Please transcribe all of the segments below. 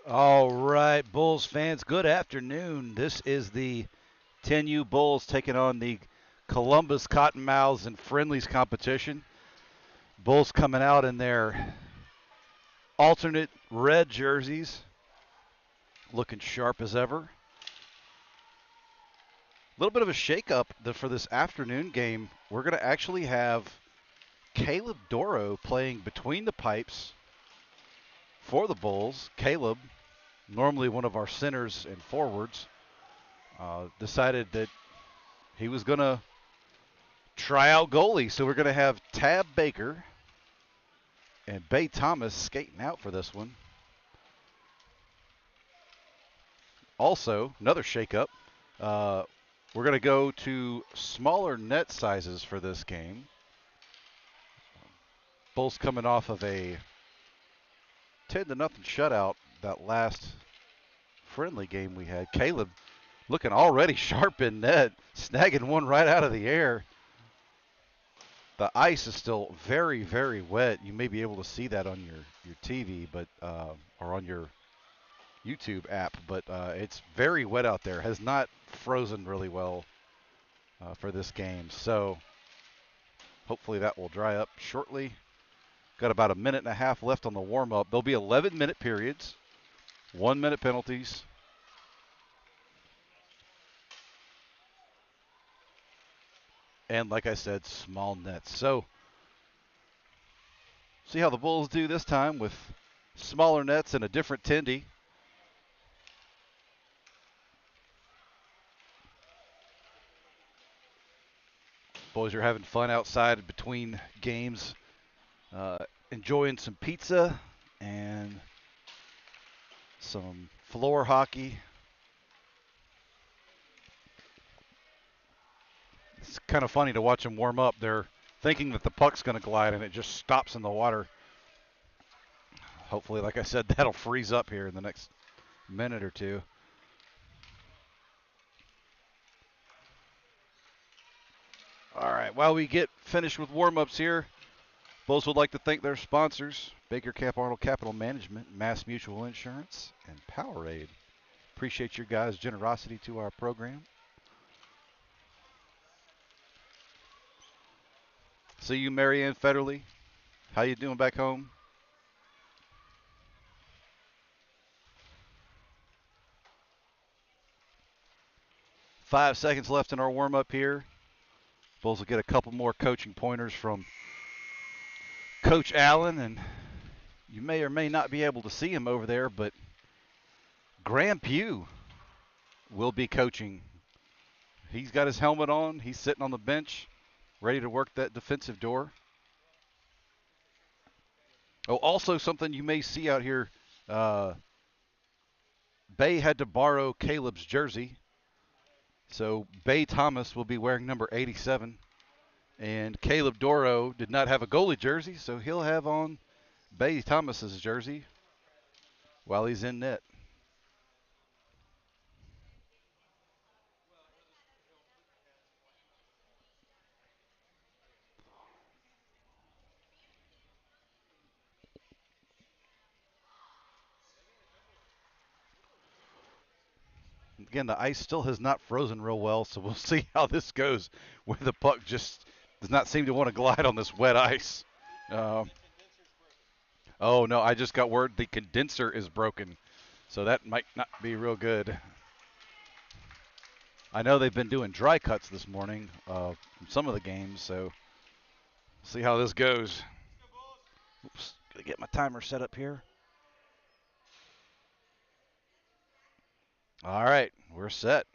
All right, Bulls fans, good afternoon. This is the 10U Bulls taking on the Columbus Cottonmouths and Friendlies competition. Bulls coming out in their alternate red jerseys, looking sharp as ever. A little bit of a shakeup for this afternoon game. We're going to actually have Caleb Doro playing between the pipes for the Bulls. Caleb, normally one of our centers and forwards, decided that he was going to try out goalie. So we're going to have Tab Baker and Bay Thomas skating out for this one. Also, another shakeup. We're going to go to smaller net sizes for this game. Bulls coming off of a 10-0 shutout that last friendly game we had. Caleb looking already sharp in net, snagging one right out of the air. The ice is still very, very wet. You may be able to see that on your TV, but or on your YouTube app, but it's very wet out there. Has not frozen really well for this game. So hopefully that will dry up shortly. Got about a minute and a half left on the warm-up. There'll be 11-minute periods, 1-minute penalties. And like I said, small nets. So see how the Bulls do this time with smaller nets and a different tendy. Boys are having fun outside between games, enjoying some pizza and some floor hockey. It's kind of funny to watch them warm up. They're thinking that the puck's going to glide and it just stops in the water. Hopefully, like I said, that'll freeze up here in the next minute or two. All right, while we get finished with warm-ups here, Bulls would like to thank their sponsors, Baker Cap Arnold Capital Management, Mass Mutual Insurance, and Powerade. Appreciate your guys' generosity to our program. See you, Marianne Federley. How you doing back home? Five seconds left in our warm-up here. Bulls will get a couple more coaching pointers from Coach Allen, and you may or may not be able to see him over there, but Graham Pugh will be coaching. He's got his helmet on. He's sitting on the bench, ready to work that defensive door. Oh, also something you may see out here, Bay had to borrow Caleb's jersey. So Bay Thomas will be wearing number 87. And Caleb Doro did not have a goalie jersey, so he'll have on Bay Thomas's jersey while he's in net. Again, the ice still has not frozen real well, so we'll see how this goes where the puck just does not seem to want to glide on this wet ice. Um, oh, no, I just got word the condenser is broken, so that might not be real good. I know they've been doing dry cuts this morning in some of the games, so see how this goes. Oops, gotta get my timer set up here. All right, we're set.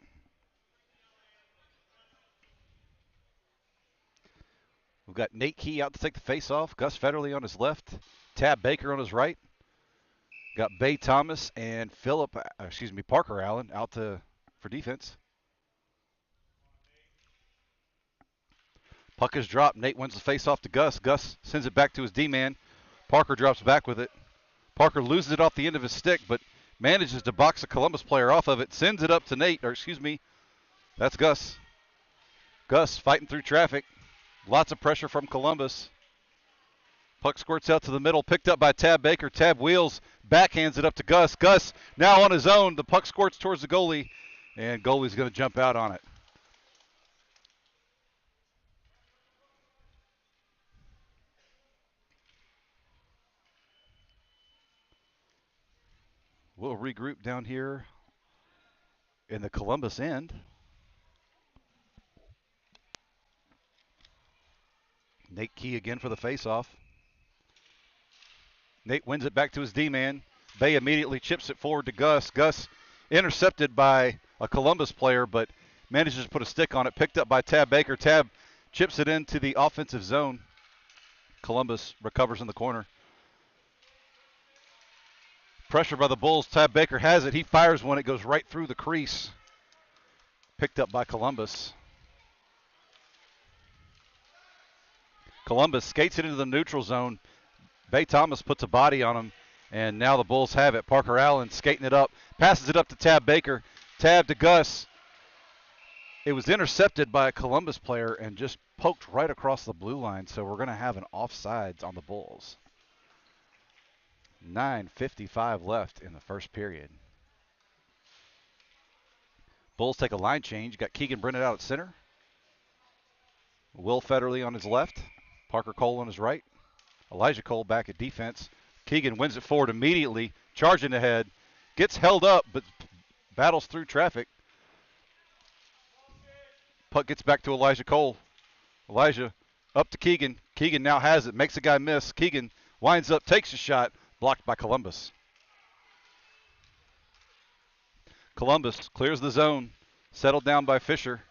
We've got Nate Key out to take the face-off, Gus Federley on his left, Tab Baker on his right. Got Bay Thomas and Parker Allen out for defense. Puck is dropped. Nate wins the face-off to Gus. Gus sends it back to his D-man. Parker drops back with it. Parker loses it off the end of his stick, but manages to box a Columbus player off of it. Sends it up to Nate, that's Gus. Gus fighting through traffic. Lots of pressure from Columbus. Puck squirts out to the middle, picked up by Tab Baker. Tab wheels, backhands it up to Gus. Gus now on his own. The puck squirts towards the goalie, and goalie's going to jump out on it. We'll regroup down here in the Columbus end. Nate Key again for the faceoff. Nate wins it back to his D-man. Bay immediately chips it forward to Gus. Gus intercepted by a Columbus player, but manages to put a stick on it. Picked up by Tab Baker. Tab chips it into the offensive zone. Columbus recovers in the corner. Pressure by the Bulls. Tab Baker has it. He fires one. It goes right through the crease. Picked up by Columbus. Columbus skates it into the neutral zone. Bay Thomas puts a body on him, and now the Bulls have it. Parker Allen skating it up, passes it up to Tab Baker. Tab to Gus. It was intercepted by a Columbus player and just poked right across the blue line, so we're going to have an offsides on the Bulls. 9:55 left in the first period. Bulls take a line change. Got Keegan Brennan out at center. Will Federley on his left. Parker Cole on his right. Elijah Cole back at defense. Keegan wins it forward immediately, charging ahead. Gets held up, but battles through traffic. Puck gets back to Elijah Cole. Elijah up to Keegan. Keegan now has it, makes a guy miss. Keegan winds up, takes a shot, blocked by Columbus. Columbus clears the zone, settled down by Fisher.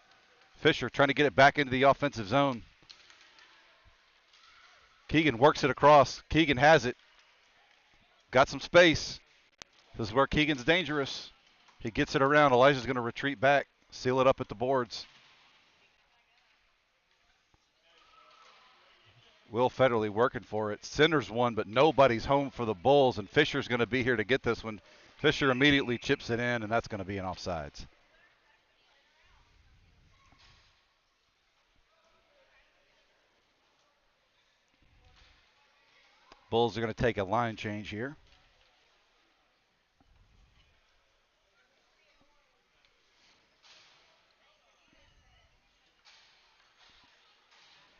Fisher trying to get it back into the offensive zone. Keegan works it across. Keegan has it. Got some space. This is where Keegan's dangerous. He gets it around. Elijah's going to retreat back, seal it up at the boards. Will Federley working for it. Centers one, but nobody's home for the Bulls, and Fisher's going to be here to get this one. Fisher immediately chips it in, and that's going to be an offsides. Bulls are going to take a line change here.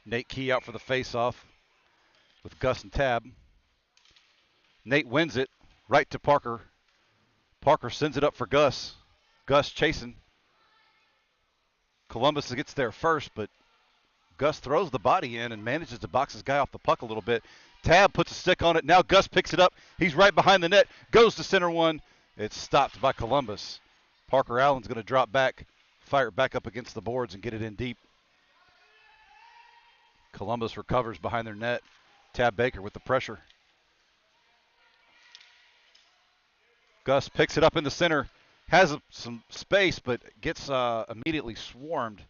Nate Key out for the faceoff with Gus and Tab. Nate wins it right to Parker. Parker sends it up for Gus. Gus chasing. Columbus gets there first, but Gus throws the body in and manages to box his guy off the puck a little bit. Tab puts a stick on it. Now Gus picks it up. He's right behind the net. Goes to center one. It's stopped by Columbus. Parker Allen's going to drop back, fire it back up against the boards, and get it in deep. Columbus recovers behind their net. Tab Baker with the pressure. Gus picks it up in the center. Has some space, but gets immediately swarmed.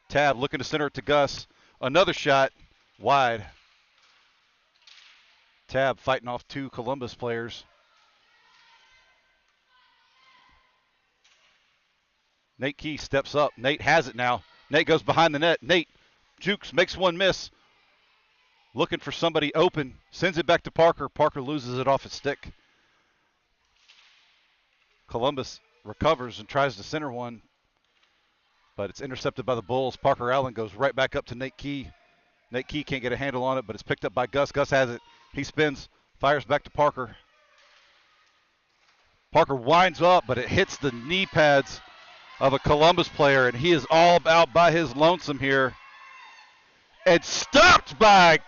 Tab looking to center it to Gus. Another shot wide. Tab fighting off two Columbus players. Nate Key steps up. Nate has it now. Nate goes behind the net. Nate jukes, makes one miss. Looking for somebody open. Sends it back to Parker. Parker loses it off his stick. Columbus recovers and tries to center one, but it's intercepted by the Bulls. Parker Allen goes right back up to Nate Key. Nate Key can't get a handle on it, but it's picked up by Gus. Gus has it. He spins, fires back to Parker. Parker winds up, but it hits the knee pads of a Columbus player, and he is all out by his lonesome here. And stopped by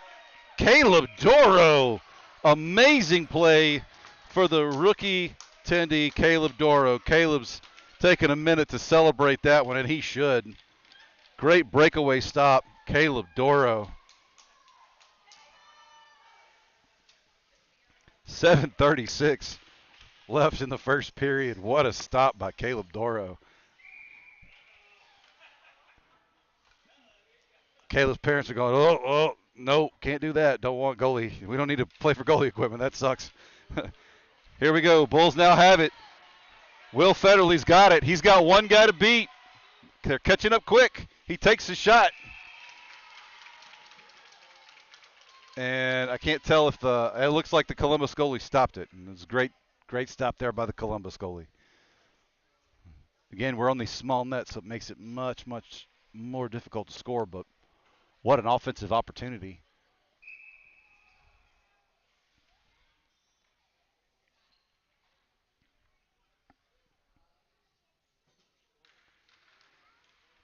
Caleb Doro. Amazing play for the rookie attendee, Caleb Doro. Caleb's taking a minute to celebrate that one, and he should. Great breakaway stop, Caleb Doro. 7:36 left in the first period. What a stop by Caleb Doro. Caleb's parents are going, oh, no, can't do that. Don't want goalie. We don't need to play for goalie equipment. That sucks. Here we go. Bulls now have it. Will Federley's got it. He's got one guy to beat. They're catching up quick. He takes a shot. And I can't tell if it looks like the Columbus goalie stopped it. And it was a great stop there by the Columbus goalie. Again, we're on these small nets, so it makes it much more difficult to score. But what an offensive opportunity.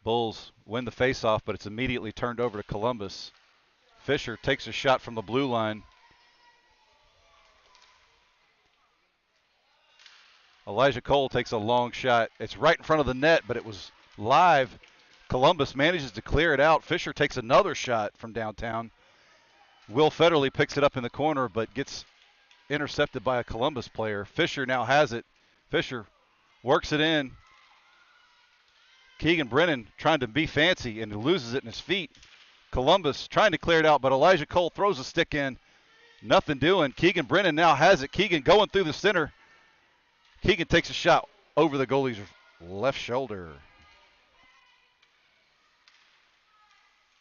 Bulls win the faceoff, but it's immediately turned over to Columbus. Fisher takes a shot from the blue line. Elijah Cole takes a long shot. It's right in front of the net, but it was live. Columbus manages to clear it out. Fisher takes another shot from downtown. Will Federley picks it up in the corner, but gets intercepted by a Columbus player. Fisher now has it. Fisher works it in. Keegan Brennan trying to be fancy and loses it in his feet. Columbus trying to clear it out, but Elijah Cole throws a stick in. Nothing doing. Keegan Brennan now has it. Keegan going through the center. Keegan takes a shot over the goalie's left shoulder.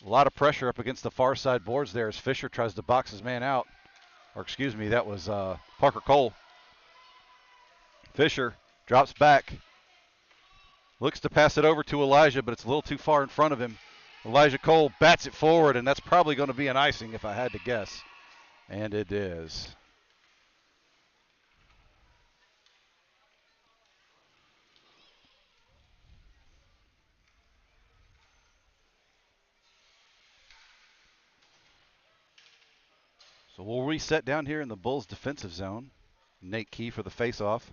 A lot of pressure up against the far side boards there as Fisher tries to box his man out. Or excuse me, that was Parker Cole. Fisher drops back. Looks to pass it over to Elijah, but it's a little too far in front of him. Elijah Cole bats it forward, and that's probably going to be an icing if I had to guess. And it is. So we'll reset down here in the Bulls' defensive zone. Nate Key for the faceoff.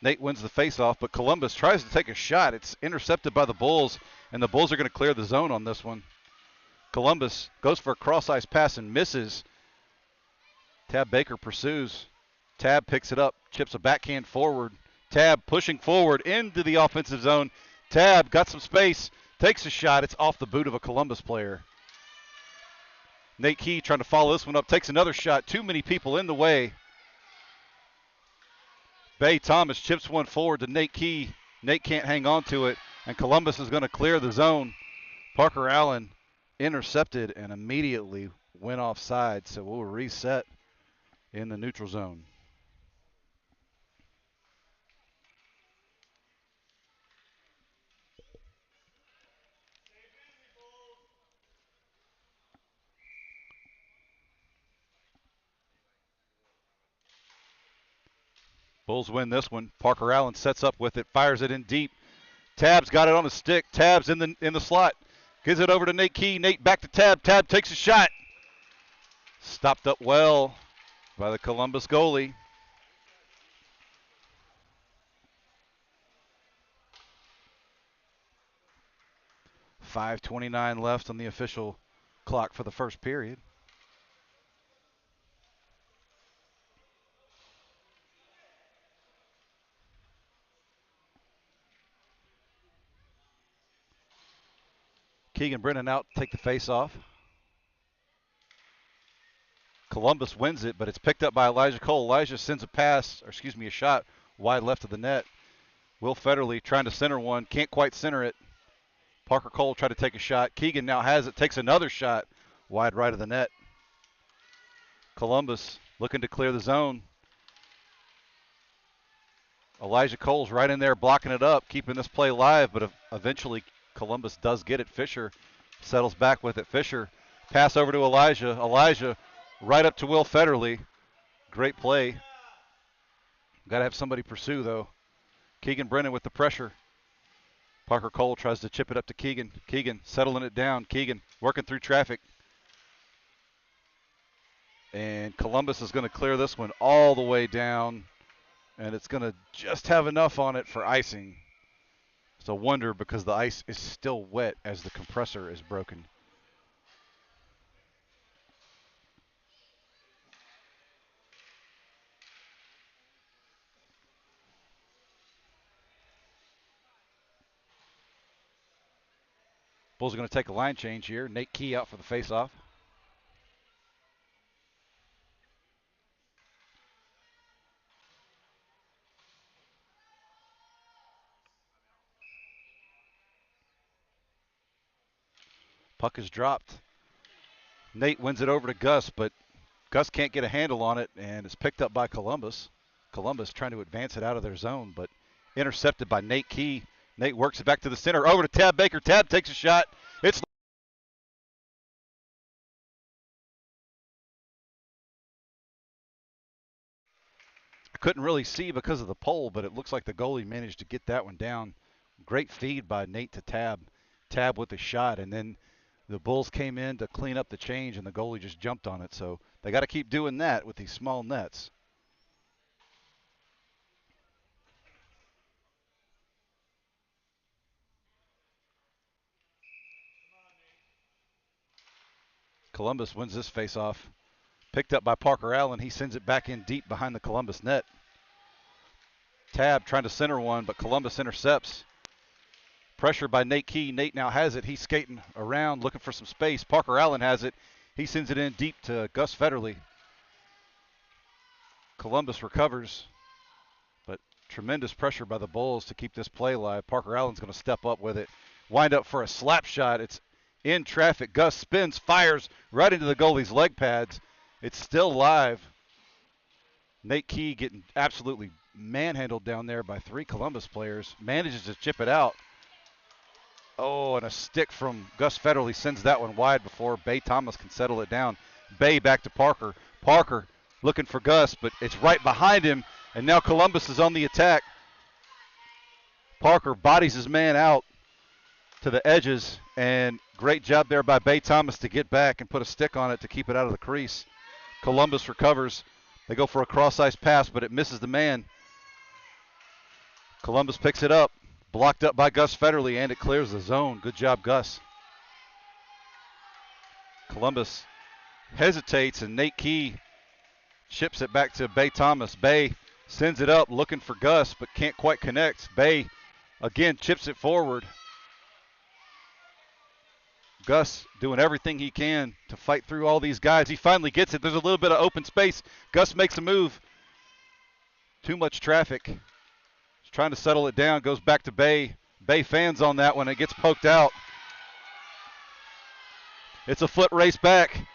Nate wins the faceoff, but Columbus tries to take a shot. It's intercepted by the Bulls, and the Bulls are going to clear the zone on this one. Columbus goes for a cross-ice pass and misses. Tab Baker pursues. Tab picks it up, chips a backhand forward. Tab pushing forward into the offensive zone. Tab got some space, takes a shot. It's off the boot of a Columbus player. Nate Key trying to follow this one up, takes another shot. Too many people in the way. Bay Thomas chips one forward to Nate Key. Nate can't hang on to it, and Columbus is going to clear the zone. Parker Allen intercepted and immediately went offside, so we'll reset in the neutral zone. Bulls win this one. Parker Allen sets up with it, fires it in deep. Tab's got it on a stick. Tab's in the slot. Gives it over to Nate Key. Nate back to Tab. Tab takes a shot. Stopped up well by the Columbus goalie. .5:29 left on the official clock for the first period. Keegan Brennan out, take the face off. Columbus wins it, but it's picked up by Elijah Cole. Elijah sends a shot wide left of the net. Will Federley trying to center one, can't quite center it. Parker Cole tried to take a shot. Keegan now has it, takes another shot wide right of the net. Columbus looking to clear the zone. Elijah Cole's right in there blocking it up, keeping this play live, but eventually Columbus does get it. Fisher settles back with it. Fisher pass over to Elijah. Elijah right up to Will Federley. Great play. Got to have somebody pursue, though. Keegan Brennan with the pressure. Parker Cole tries to chip it up to Keegan. Keegan settling it down. Keegan working through traffic. And Columbus is going to clear this one all the way down. And it's going to just have enough on it for icing. It's a wonder because the ice is still wet as the compressor is broken. Bulls are going to take a line change here. Nate Key out for the faceoff. Puck is dropped. Nate wins it over to Gus, but Gus can't get a handle on it, and it's picked up by Columbus. Columbus trying to advance it out of their zone, but intercepted by Nate Key. Nate works it back to the center, over to Tab Baker. Tab takes a shot. It's couldn't really see because of the pole, but it looks like the goalie managed to get that one down. Great feed by Nate to Tab. Tab with the shot, and then the Bulls came in to clean up the change, and the goalie just jumped on it. So they got to keep doing that with these small nets. Columbus wins this faceoff. Picked up by Parker Allen. He sends it back in deep behind the Columbus net. Tab trying to center one, but Columbus intercepts. Pressure by Nate Key. Nate now has it. He's skating around looking for some space. Parker Allen has it. He sends it in deep to Gus Federley. Columbus recovers, but tremendous pressure by the Bulls to keep this play alive. Parker Allen's going to step up with it. Wind up for a slap shot. It's in traffic. Gus spins, fires right into the goalie's leg pads. It's still live. Nate Key getting absolutely manhandled down there by 3 Columbus players. Manages to chip it out. Oh, and a stick from Gus Federley sends that one wide before Bay Thomas can settle it down. Bay back to Parker. Parker looking for Gus, but it's right behind him, and now Columbus is on the attack. Parker bodies his man out to the edges, and great job there by Bay Thomas to get back and put a stick on it to keep it out of the crease. Columbus recovers. They go for a cross-ice pass, but it misses the man. Columbus picks it up. Blocked up by Gus Federley, and it clears the zone. Good job, Gus. Columbus hesitates, and Nate Key chips it back to Bay Thomas. Bay sends it up looking for Gus, but can't quite connect. Bay again chips it forward. Gus doing everything he can to fight through all these guys. He finally gets it. There's a little bit of open space. Gus makes a move. Too much traffic. He's trying to settle it down. Goes back to Bay. Bay fans on that one. It gets poked out. It's a foot race back.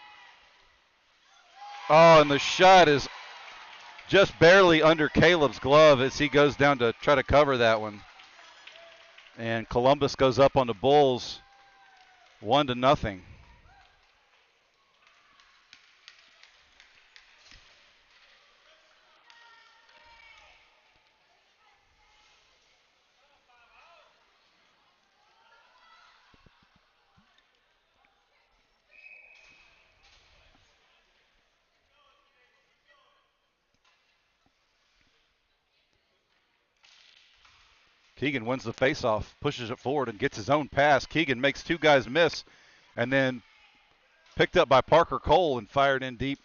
Oh, and the shot is just barely under Caleb's glove as he goes down to try to cover that one. And Columbus goes up on the Bulls 1-0. Keegan wins the faceoff, pushes it forward, and gets his own pass. Keegan makes 2 guys miss, and then picked up by Parker Cole and fired in deep.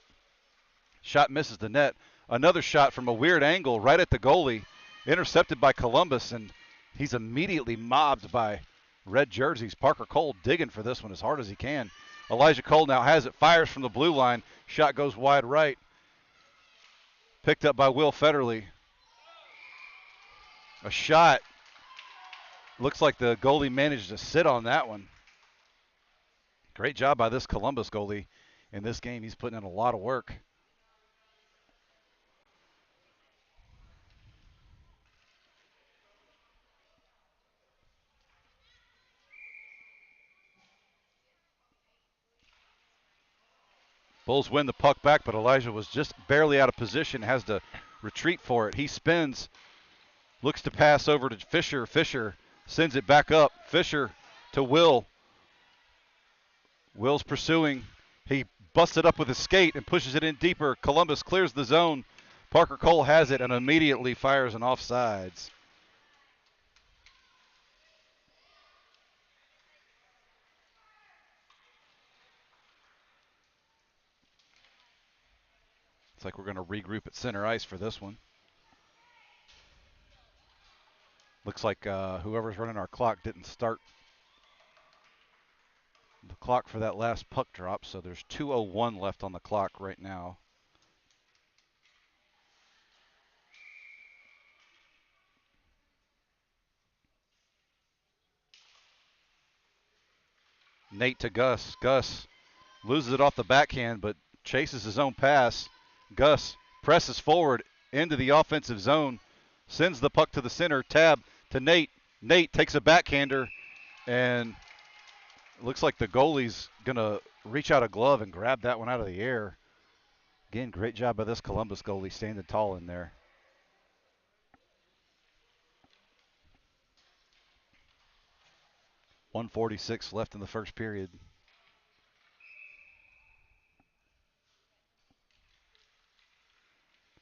Shot misses the net. Another shot from a weird angle right at the goalie, intercepted by Columbus, and he's immediately mobbed by red jerseys. Parker Cole digging for this one as hard as he can. Elijah Cole now has it, fires from the blue line. Shot goes wide right. Picked up by Will Federley. A shot. Looks like the goalie managed to sit on that one. Great job by this Columbus goalie in this game. He's putting in a lot of work. Bulls win the puck back, but Elijah was just barely out of position, has to retreat for it. He spins, looks to pass over to Fisher. Fisher sends it back up. Fisher to Will. Will's pursuing. He busts it up with his skate and pushes it in deeper. Columbus clears the zone. Parker Cole has it and immediately fires an offsides. It's like we're going to regroup at center ice for this one. Looks like whoever's running our clock didn't start the clock for that last puck drop, so there's 2:01 left on the clock right now. Nate to Gus. Gus loses it off the backhand, but chases his own pass. Gus presses forward into the offensive zone, sends the puck to the center. Tab to Nate. Nate takes a backhander, and it looks like the goalie's going to reach out a glove and grab that one out of the air. Again, great job by this Columbus goalie standing tall in there. .146 left in the first period.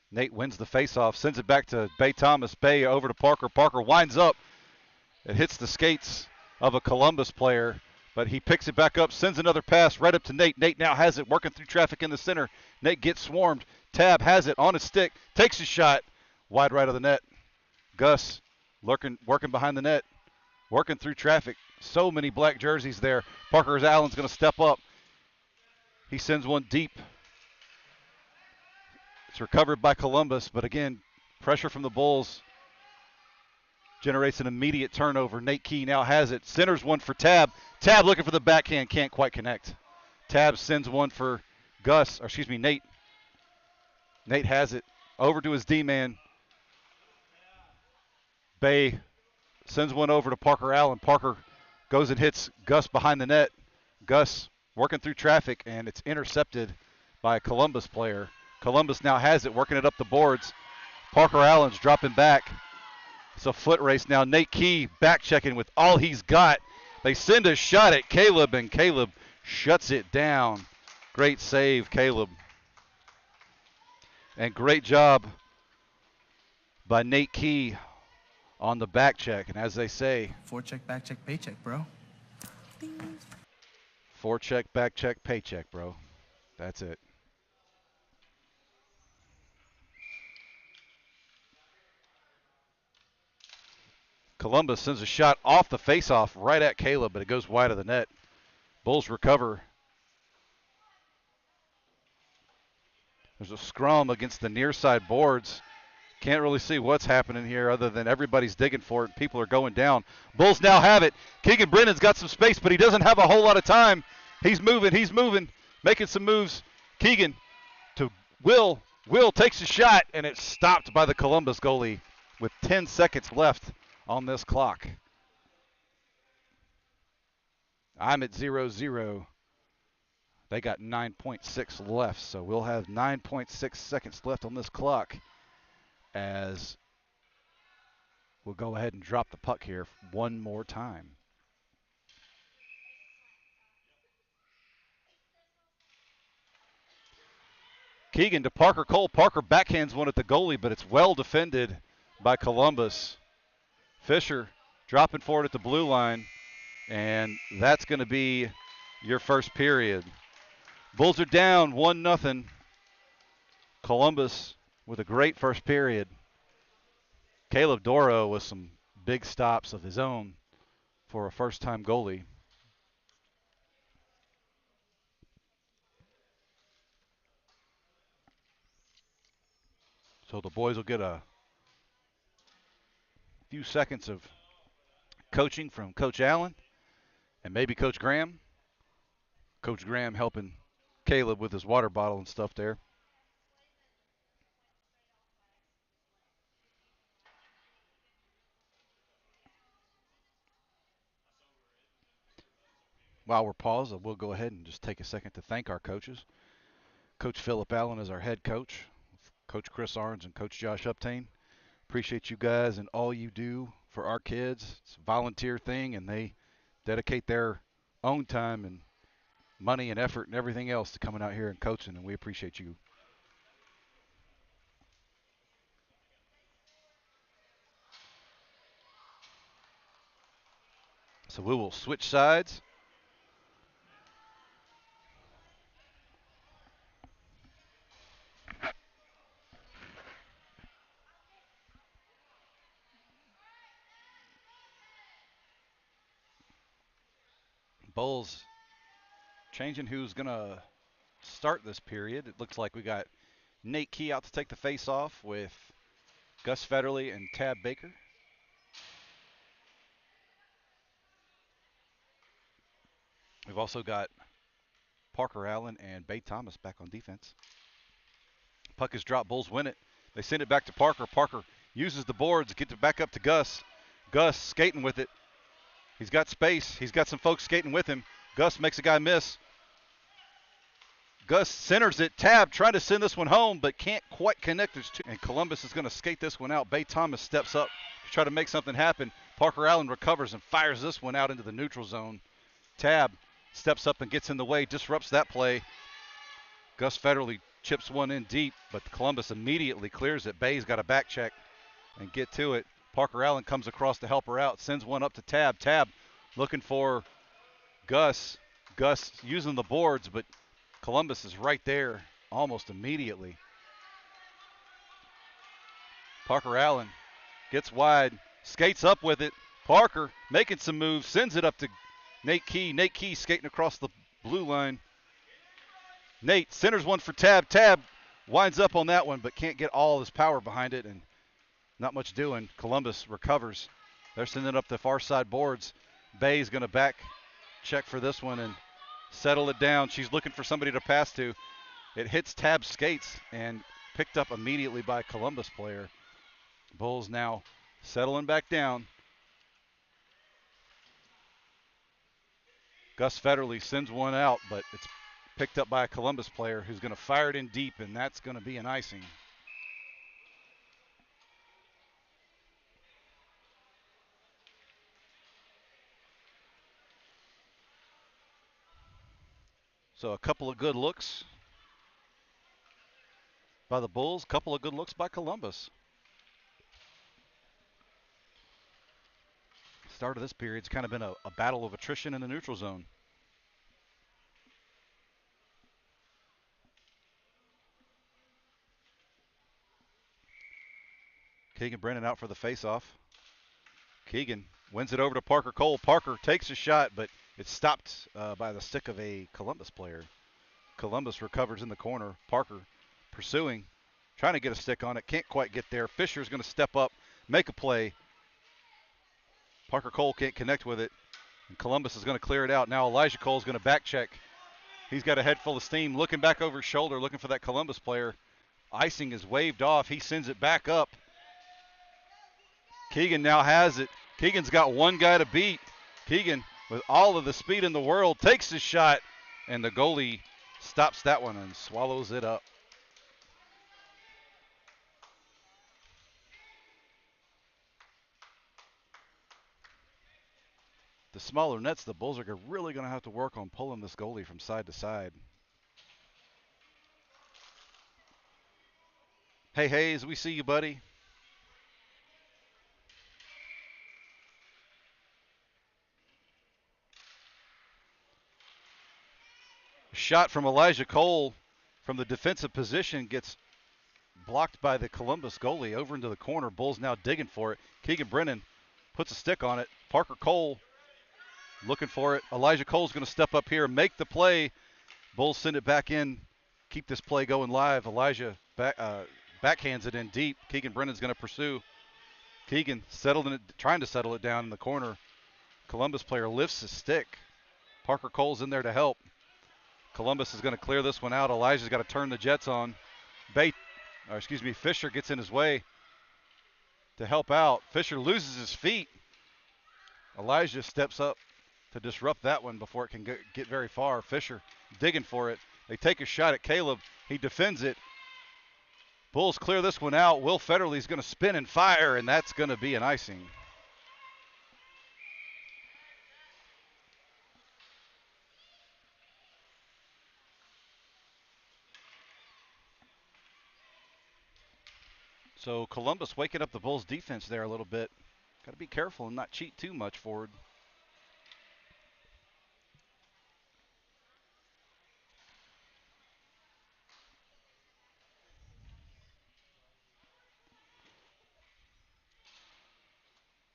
Nate wins the faceoff, sends it back to Bay Thomas. Bay over to Parker. Parker winds up. It hits the skates of a Columbus player, but he picks it back up, sends another pass right up to Nate. Nate now has it, working through traffic in the center. Nate gets swarmed. Tab has it on his stick, takes a shot, wide right of the net. Gus working behind the net, working through traffic. So many black jerseys there. Parker Allen's going to step up. He sends one deep. It's recovered by Columbus, but again, pressure from the Bulls generates an immediate turnover. Nate Key now has it. Centers one for Tab. Tab looking for the backhand, can't quite connect. Tab sends one for Nate. Nate has it. Over to his D-man. Bay sends one over to Parker Allen. Parker goes and hits Gus behind the net. Gus working through traffic, and it's intercepted by a Columbus player. Columbus now has it, working it up the boards. Parker Allen's dropping back. It's a foot race now. Nate Key back checking with all he's got. They send a shot at Caleb, and Caleb shuts it down. Great save, Caleb. And great job by Nate Key on the back check. And as they say, forecheck, back check, paycheck, bro. Forecheck, back check, paycheck, bro. That's it. Columbus sends a shot off the faceoff right at Caleb, but it goes wide of the net. Bulls recover. There's a scrum against the near side boards. Can't really see what's happening here other than everybody's digging for it and people are going down. Bulls now have it. Keegan Brennan's got some space, but he doesn't have a whole lot of time. He's moving, making some moves. Keegan to Will. Will takes a shot, and it's stopped by the Columbus goalie with 10 seconds left on this clock. I'm at 0-0. They got 9.6 left, so we'll have 9.6 seconds left on this clock as we'll go ahead and drop the puck here one more time. Keegan to Parker Cole. Parker backhands one at the goalie, but it's well defended by Columbus. Fisher dropping forward at the blue line, and that's going to be your first period. Bulls are down 1-0. Columbus with a great first period. Caleb Doro with some big stops of his own for a first-time goalie. So the boys will get a few seconds of coaching from Coach Allen and maybe Coach Graham. Coach Graham helping Caleb with his water bottle and stuff there. While we're paused, we'll go ahead and just take a second to thank our coaches. Coach Philip Allen is our head coach. Coach Chris Arns and Coach Josh Uptain. Appreciate you guys and all you do for our kids. It's a volunteer thing, and they dedicate their own time and money and effort and everything else to coming out here and coaching, and we appreciate you. So we will switch sides. Bulls changing who's going to start this period. It looks like we got Nate Key out to take the face off with Gus Federley and Tab Baker. We've We've also got Parker Allen and Bay Thomas back on defense. Puck is dropped. Bulls win it. They send it back to Parker. Parker uses the boards, gets it back up to Gus. Gus skating with it. He's got space. He's got some folks skating with him. Gus makes a guy miss. Gus centers it. Tab trying to send this one home, but can't quite connect. And Columbus is going to skate this one out. Bay Thomas steps up to try to make something happen. Parker Allen recovers and fires this one out into the neutral zone. Tab steps up and gets in the way, disrupts that play. Gus Federle chips one in deep, but Columbus immediately clears it. Bay's got a back check and get to it. Parker Allen comes across to help her out, sends one up to Tab. Tab looking for Gus. Gus using the boards, but Columbus is right there almost immediately. Parker Allen gets wide, skates up with it. Parker making some moves, sends it up to Nate Key. Nate Key skating across the blue line. Nate centers one for Tab. Tab winds up on that one, but can't get all his power behind it, and not much doing. Columbus recovers. They're sending up the far side boards. Bay's going to back check for this one and settle it down. She's looking for somebody to pass to. It hits Tab's skates and picked up immediately by a Columbus player. Bulls now settling back down. Gus Federle sends one out, but it's picked up by a Columbus player who's going to fire it in deep, and that's going to be an icing. So a couple of good looks by the Bulls, a couple of good looks by Columbus. Start of this period's kind of been a battle of attrition in the neutral zone. Keegan Brennan out for the faceoff. Keegan wins it over to Parker Cole. Parker takes a shot, but it's stopped by the stick of a Columbus player. Columbus recovers in the corner. Parker pursuing, trying to get a stick on it. Can't quite get there. Fisher's going to step up, make a play. Parker Cole can't connect with it. And Columbus is going to clear it out. Now Elijah Cole's going to back check. He's got a head full of steam, looking back over his shoulder, looking for that Columbus player. Icing is waved off. He sends it back up. Keegan now has it. Keegan's got one guy to beat. Keegan, with all of the speed in the world, takes his shot, and the goalie stops that one and swallows it up. The smaller nets, the Bulls are really going to have to work on pulling this goalie from side to side. Hey, Hayes, we see you, buddy. Shot from Elijah Cole from the defensive position gets blocked by the Columbus goalie over into the corner. Bulls now digging for it. Keegan Brennan puts a stick on it. Parker Cole looking for it. Elijah Cole's going to step up here and make the play. Bulls send it back in. Keep this play going live. Elijah backhands it in deep. Keegan Brennan's going to pursue. Keegan trying to settle it down in the corner. Columbus player lifts his stick. Parker Cole's in there to help. Columbus is going to clear this one out. Elijah's got to turn the Jets on. Fisher gets in his way to help out. Fisher loses his feet. Elijah steps up to disrupt that one before it can get very far. Fisher digging for it. They take a shot at Caleb. He defends it. Bulls clear this one out. Will Federle's going to spin and fire, and that's going to be an icing. So Columbus waking up the Bulls defense there a little bit. Got to be careful and not cheat too much forward.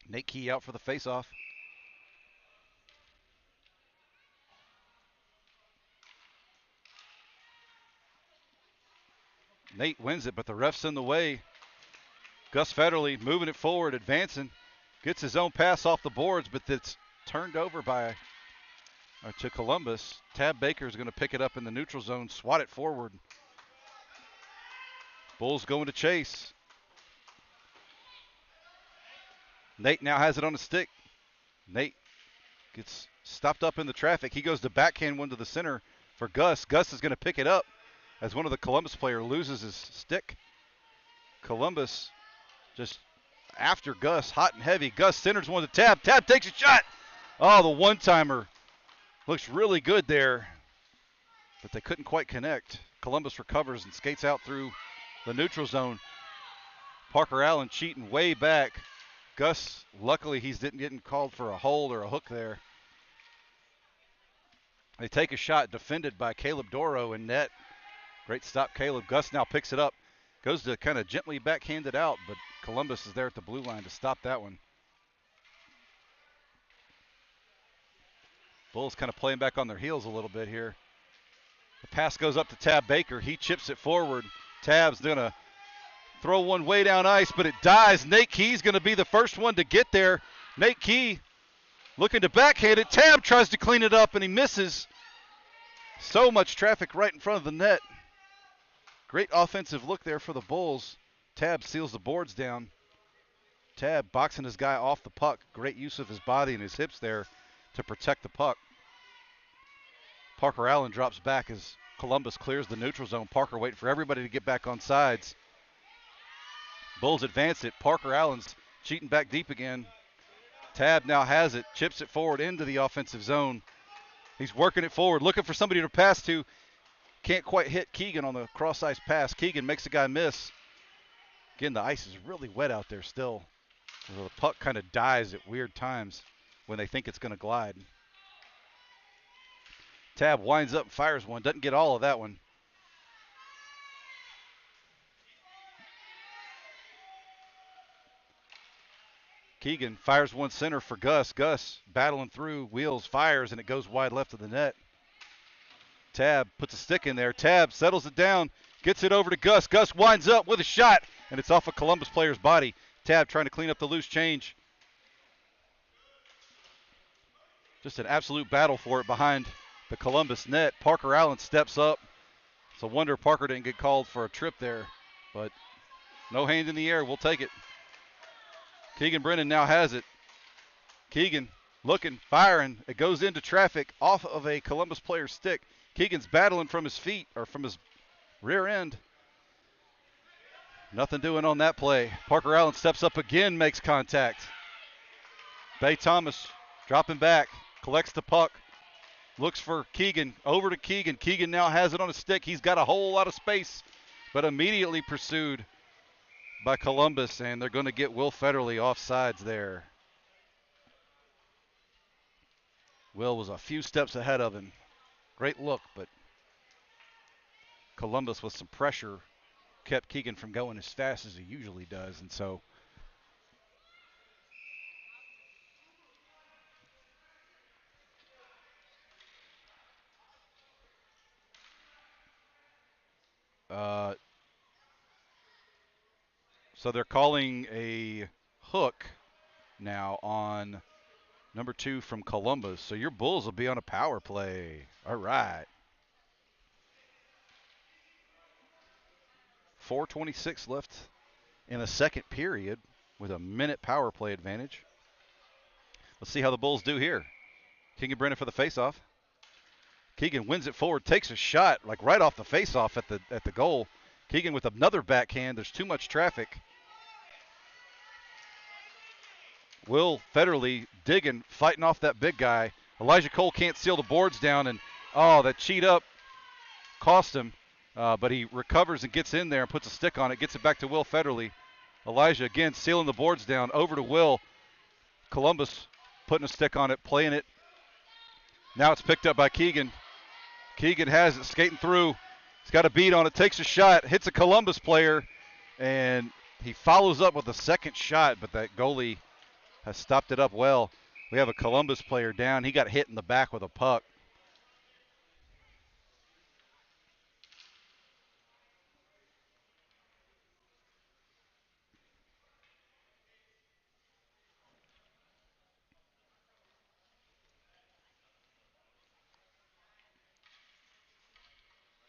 Nate Key out for the faceoff. Nate wins it, but the ref's in the way. Gus Federle moving it forward, advancing. Gets his own pass off the boards, but it's turned over by to Columbus. Tab Baker is going to pick it up in the neutral zone, swat it forward. Bulls going to chase. Nate now has it on a stick. Nate gets stopped up in the traffic. He goes to backhand one to the center for Gus. Gus is going to pick it up as one of the Columbus player loses his stick. Columbus just after Gus, hot and heavy. Gus centers one to Tab. Tab takes a shot. Oh, the one-timer looks really good there, but they couldn't quite connect. Columbus recovers and skates out through the neutral zone. Parker Allen cheating way back. Gus, luckily he's didn't getting called for a hold or a hook there. They take a shot defended by Caleb Doro in net. Great stop, Caleb. Gus now picks it up. Goes to kind of gently backhand it out, but Columbus is there at the blue line to stop that one. Bulls kind of playing back on their heels a little bit here. The pass goes up to Tab Baker. He chips it forward. Tab's going to throw one way down ice, but it dies. Nate Key's going to be the first one to get there. Nate Key looking to backhand it. Tab tries to clean it up, and he misses. So much traffic right in front of the net. Great offensive look there for the Bulls. Tab seals the boards down. Tab boxing his guy off the puck. Great use of his body and his hips there to protect the puck. Parker Allen drops back as Columbus clears the neutral zone. Parker waiting for everybody to get back on sides. Bulls advance it. Parker Allen's cheating back deep again. Tab now has it, chips it forward into the offensive zone. He's working it forward, looking for somebody to pass to. Can't quite hit Keegan on the cross-ice pass. Keegan makes the guy miss. Again, the ice is really wet out there still. The puck kind of dies at weird times when they think it's going to glide. Tab winds up and fires one. Doesn't get all of that one. Keegan fires one center for Gus. Gus battling through, wheels, fires, and it goes wide left of the net. Tab puts a stick in there. Tab settles it down, gets it over to Gus. Gus winds up with a shot, and it's off a Columbus player's body. Tab trying to clean up the loose change. Just an absolute battle for it behind the Columbus net. Parker Allen steps up. It's a wonder Parker didn't get called for a trip there, but no hand in the air. We'll take it. Keegan Brennan now has it. Keegan looking, firing. It goes into traffic off of a Columbus player's stick. Keegan's battling from his feet or from his rear end. Nothing doing on that play. Parker Allen steps up again, makes contact. Bay Thomas dropping back, collects the puck, looks for Keegan, over to Keegan. Keegan now has it on a stick. He's got a whole lot of space, but immediately pursued by Columbus, and they're going to get Will Federley off sides there. Will was a few steps ahead of him. Great look, but Columbus with some pressure kept Keegan from going as fast as he usually does, and so they're calling a hook now on number 2 from Columbus. So your Bulls will be on a power play. All right. 4:26 left in the second period with a minute power play advantage. Let's see how the Bulls do here. Keegan Brennan for the faceoff. Keegan wins it forward, takes a shot like right off the faceoff at the goal. Keegan with another backhand. There's too much traffic. Will Federley digging, fighting off that big guy. Elijah Cole can't seal the boards down, and that cheat up cost him. But he recovers and gets in there and puts a stick on it, gets it back to Will Federley. Elijah again sealing the boards down, over to Will. Columbus putting a stick on it, playing it. Now it's picked up by Keegan. Keegan has it, skating through. He's got a beat on it, takes a shot, hits a Columbus player, and he follows up with a second shot, but that goalie has stopped it up well. We have a Columbus player down. He got hit in the back with a puck.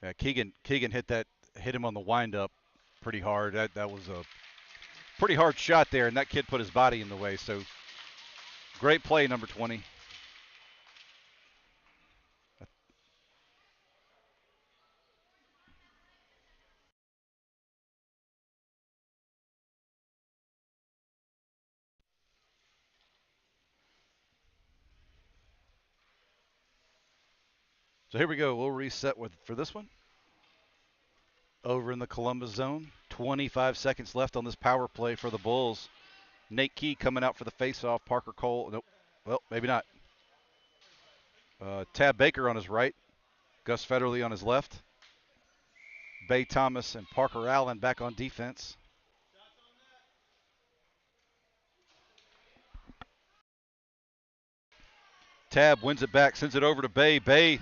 Yeah, Keegan hit him on the windup pretty hard. That was a pretty hard shot there, and that kid put his body in the way. So great play, number 20. So here we go. We'll reset for this one. Over in the Columbus zone. 25 seconds left on this power play for the Bulls. Nate Key coming out for the faceoff. Parker Cole. Nope. Well, maybe not. Tab Baker on his right. Gus Federley on his left. Bay Thomas and Parker Allen back on defense. Tab wins it back, sends it over to Bay. Bay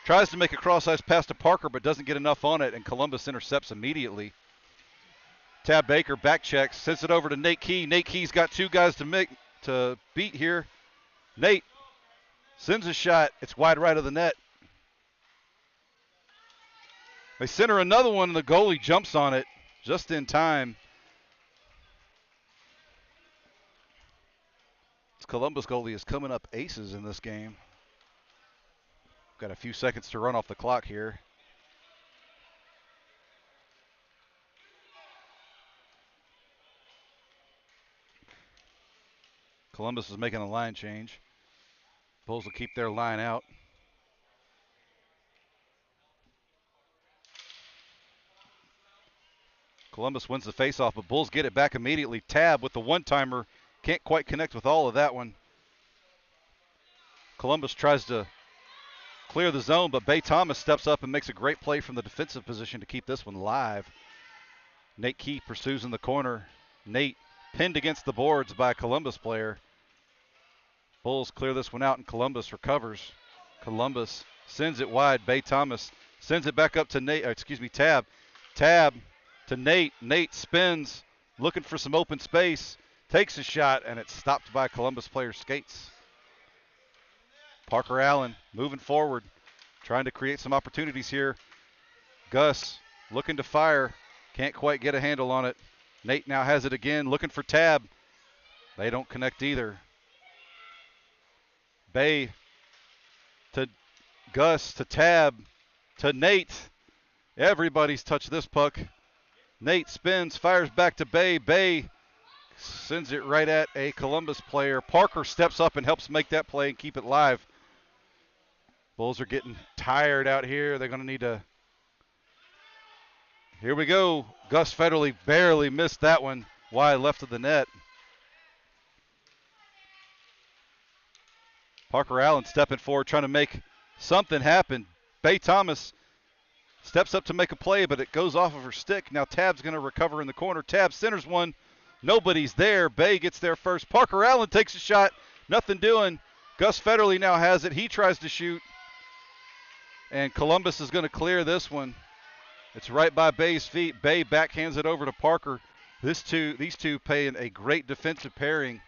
tries to make a cross-ice pass to Parker, but doesn't get enough on it, and Columbus intercepts immediately. Tab Baker back checks, sends it over to Nate Key. Nate Key's got two guys to beat here. Nate sends a shot. It's wide right of the net. They center another one, and the goalie jumps on it just in time. This Columbus goalie is coming up aces in this game. Got a few seconds to run off the clock here. Columbus is making a line change. Bulls will keep their line out. Columbus wins the faceoff, but Bulls get it back immediately. Tab with the one-timer. Can't quite connect with all of that one. Columbus tries to clear the zone, but Bay Thomas steps up and makes a great play from the defensive position to keep this one live. Nate Key pursues in the corner. Nate pinned against the boards by a Columbus player. Bulls clear this one out, and Columbus recovers. Columbus sends it wide. Bay Thomas sends it back up to Tab. Tab to Nate. Nate spins, looking for some open space. Takes a shot, and it's stopped by a Columbus player's skates. Parker Allen moving forward, trying to create some opportunities here. Gus looking to fire. Can't quite get a handle on it. Nate now has it again, looking for Tab. They don't connect either. Bay to Gus to Tab to Nate. Everybody's touched this puck. Nate spins, fires back to Bay. Bay sends it right at a Columbus player. Parker steps up and helps make that play and keep it live. Bulls are getting tired out here. They're going to need to. Here we go. Gus Federley barely missed that one wide left of the net. Parker Allen stepping forward, trying to make something happen. Bay Thomas steps up to make a play, but it goes off of her stick. Now Tab's going to recover in the corner. Tab centers one. Nobody's there. Bay gets there first. Parker Allen takes a shot. Nothing doing. Gus Federley now has it. He tries to shoot. And Columbus is going to clear this one. It's right by Bay's feet. Bay backhands it over to Parker. These two paying a great defensive pairing.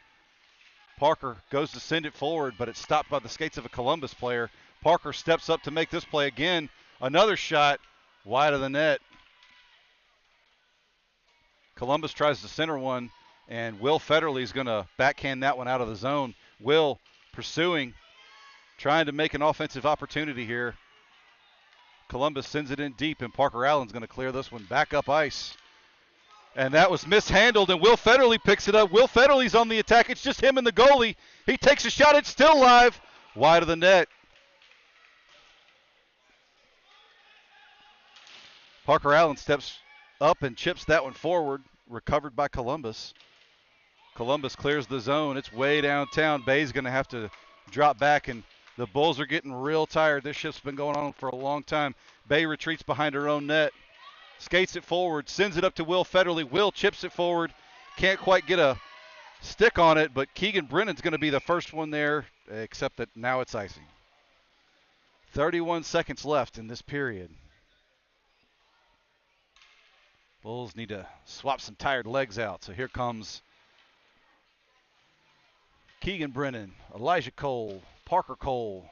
Parker goes to send it forward, but it's stopped by the skates of a Columbus player. Parker steps up to make this play again. Another shot wide of the net. Columbus tries to center one, and Will Federley is going to backhand that one out of the zone. Will pursuing, trying to make an offensive opportunity here. Columbus sends it in deep, and Parker Allen's going to clear this one back up ice. And that was mishandled, and Will Federley picks it up. Will Federley's on the attack. It's just him and the goalie. He takes a shot. It's still live. Wide of the net. Parker Allen steps up and chips that one forward. Recovered by Columbus. Columbus clears the zone. It's way downtown. Bay's going to have to drop back, and the Bulls are getting real tired. This shift's been going on for a long time. Bay retreats behind her own net. Skates it forward, sends it up to Will Federley. Will chips it forward. Can't quite get a stick on it, but Keegan Brennan's going to be the first one there, except that now it's icing. 31 seconds left in this period. Bulls need to swap some tired legs out. So here comes Keegan Brennan, Elijah Cole, Parker Cole,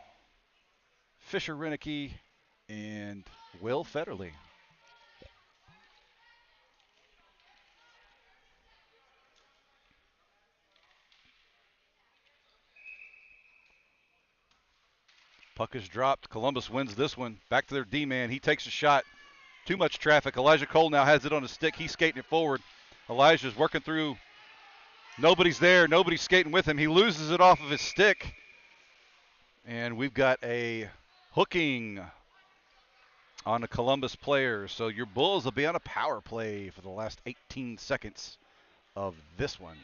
Fisher Renicky, and Will Federley. Puck is dropped. Columbus wins this one. Back to their D-man. He takes a shot. Too much traffic. Elijah Cole now has it on his stick. He's skating it forward. Elijah's working through. Nobody's there. Nobody's skating with him. He loses it off of his stick. And we've got a hooking on the Columbus players. So your Bulls will be on a power play for the last 18 seconds of this one.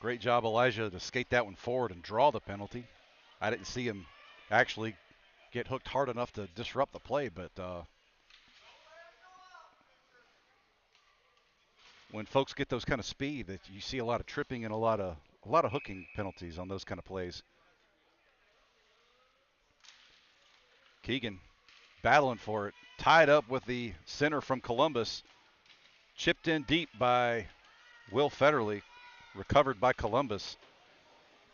Great job, Elijah, to skate that one forward and draw the penalty. I didn't see him actually get hooked hard enough to disrupt the play, but when folks get those kind of speed, that you see a lot of tripping and a lot of hooking penalties on those kind of plays. Keegan battling for it, tied up with the center from Columbus, chipped in deep by Will Federley, recovered by Columbus.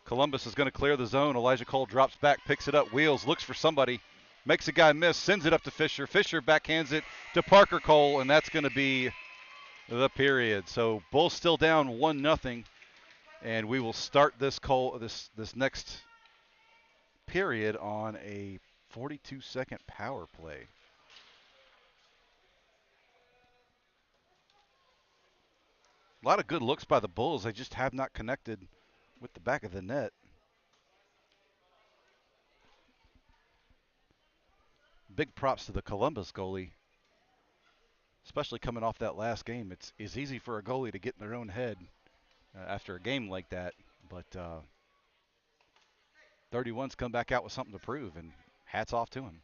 Columbus is going to clear the zone. Elijah Cole drops back, picks it up, wheels, looks for somebody, makes a guy miss, sends it up to Fisher. Fisher backhands it to Parker Cole, and that's going to be the period. So Bulls still down 1-0, and we will start this next period on a 42-second power play. A lot of good looks by the Bulls. They just have not connected with the back of the net. Big props to the Columbus goalie, especially coming off that last game. It's easy for a goalie to get in their own head after a game like that, but 31's come back out with something to prove, and hats off to him.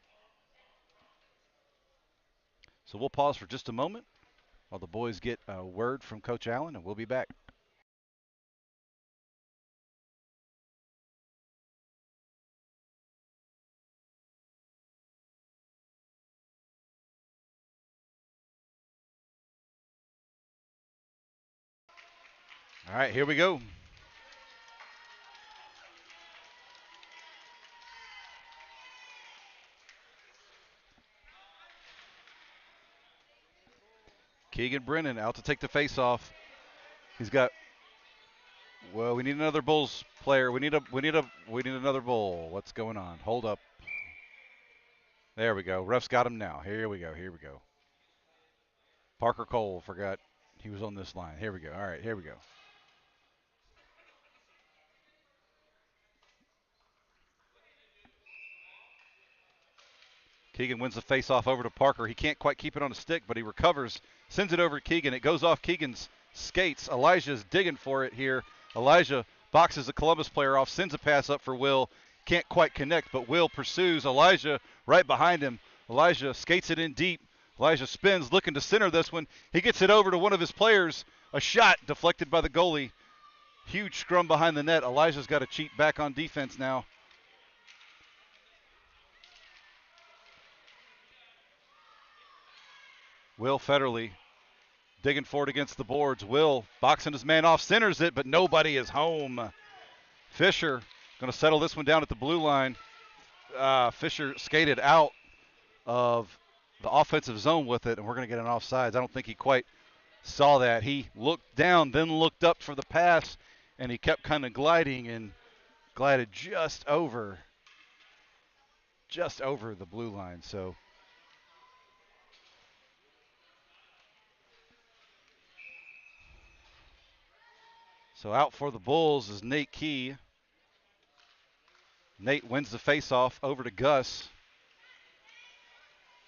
So we'll pause for just a moment while the boys get a word from Coach Allen, and we'll be back. All right, here we go. Keegan Brennan out to take the face-off. He's got. Well, we need another Bulls player. We need another Bull. What's going on? Hold up. There we go. Ref's got him now. Here we go. Parker Cole forgot he was on this line. Here we go. All right, here we go. Keegan wins the face-off over to Parker. He can't quite keep it on a stick, but he recovers, sends it over to Keegan. It goes off Keegan's skates. Elijah's digging for it here. Elijah boxes the Columbus player off, sends a pass up for Will. Can't quite connect, but Will pursues Elijah right behind him. Elijah skates it in deep. Elijah spins, looking to center this one. He gets it over to one of his players. A shot deflected by the goalie. Huge scrum behind the net. Elijah's got to cheat back on defense now. Will Federley digging for it against the boards. Will boxing his man off, centers it, but nobody is home. Fisher going to settle this one down at the blue line. Fisher skated out of the offensive zone with it, and we're going to get an offsides. I don't think he quite saw that. He looked down, then looked up for the pass, and he kept kind of gliding and glided just over the blue line. So out for the Bulls is Nate Key. Nate wins the faceoff over to Gus.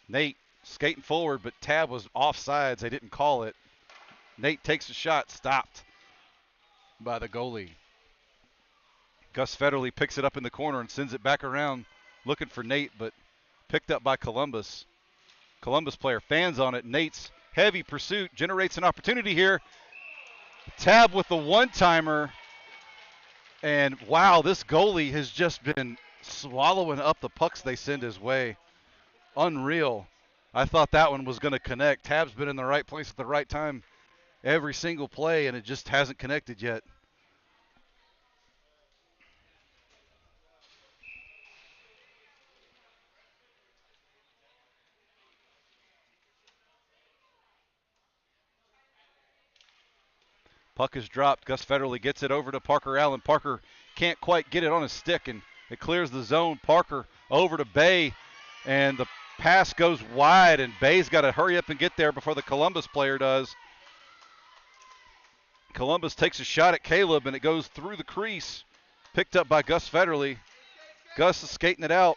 Nate skating forward, but Tab was offsides. They didn't call it. Nate takes a shot, stopped by the goalie. Gus Federley picks it up in the corner and sends it back around looking for Nate, but picked up by Columbus. Columbus player fans on it. Nate's heavy pursuit generates an opportunity here. Tab with the one-timer. And, wow, this goalie has just been swallowing up the pucks they send his way. Unreal. I thought that one was going to connect. Tab's been in the right place at the right time every single play, and it just hasn't connected yet. Puck is dropped. Gus Federle gets it over to Parker Allen. Parker can't quite get it on his stick, and it clears the zone. Parker over to Bay, and the pass goes wide, and Bay's got to hurry up and get there before the Columbus player does. Columbus takes a shot at Caleb, and it goes through the crease. Picked up by Gus Federle. Gus is skating it out.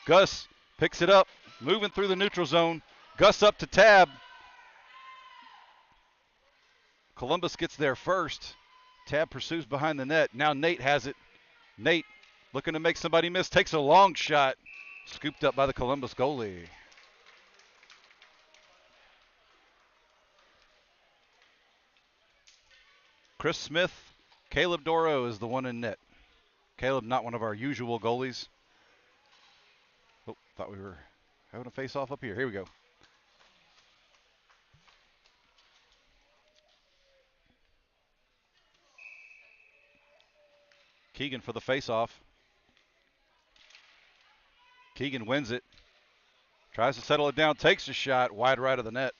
Gus picks it up, moving through the neutral zone. Gus up to Tab. Columbus gets there first. Tab pursues behind the net. Now Nate has it. Nate looking to make somebody miss. Takes a long shot. Scooped up by the Columbus goalie. Chris Smith, Caleb Doro is the one in net. Caleb, not one of our usual goalies. Oh, thought we were having a face-off up here. Here we go. Keegan for the face-off. Keegan wins it. Tries to settle it down, takes a shot, wide right of the net.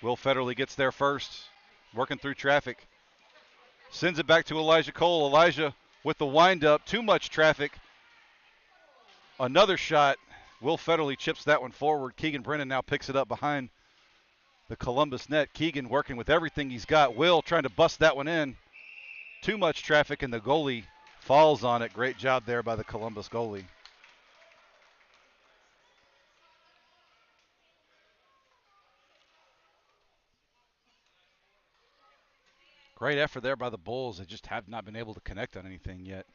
Will Federle gets there first, working through traffic. Sends it back to Elijah Cole. Elijah with the wind-up, too much traffic. Another shot. Will Federle chips that one forward. Keegan Brennan now picks it up behind the Columbus net. Keegan working with everything he's got. Will trying to bust that one in. Too much traffic, and the goalie falls on it. Great job there by the Columbus goalie. Great effort there by the Bulls. They just have not been able to connect on anything yet.